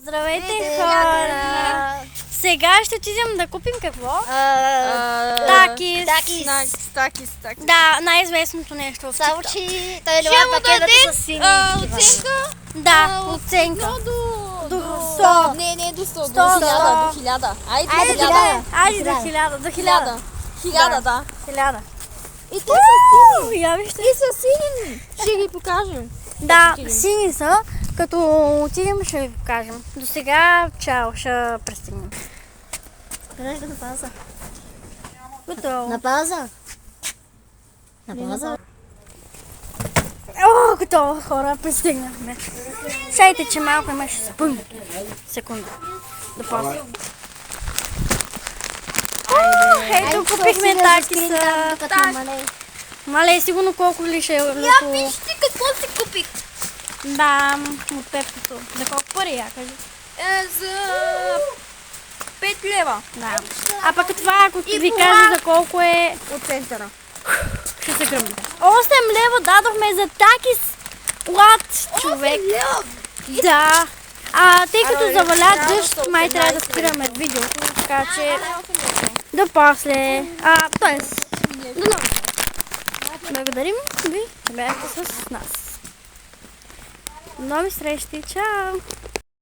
Здравейте, хора! Сега ще отидем да купим какво? Такис. Такис. Да, най-известното нещо в Само, TikTok. че той няма пакетата с сини. Оценка? Да, оценка. До 100. Не, до 100, до 100. 1000. Айде, до 1000. Айде до 1000. До 1000. 1000, да. 1000. И те са сини. Я вижте. И са сини. Ще ги покажем. Да, сини са. Като отидем ще ви покажем. До сега, чао, ще пристигнем. Къде ще на пауза? Готово. На пауза? На пауза? О, готово, хора, пристигнахме. Чайте, че малко имаше спън. Секунда. Да после. Ето, купихме такиса. Мале, сигурно колко ли ще е лето. Вижте какво си купих. Да, от пепкото. За колко пари, я кажи? За 5 лева. Да. А пък това, ако ви кажа за колко е, От центъра. ще се гръмните. 8 лева дадохме за такис. Лад, човек. Да. Тъй като заваля дъжд, май трябва да спираме видеото, така че до после. Тоест, до нови. Благодарим ви, че бяхте с нас. До нови срещи, чао!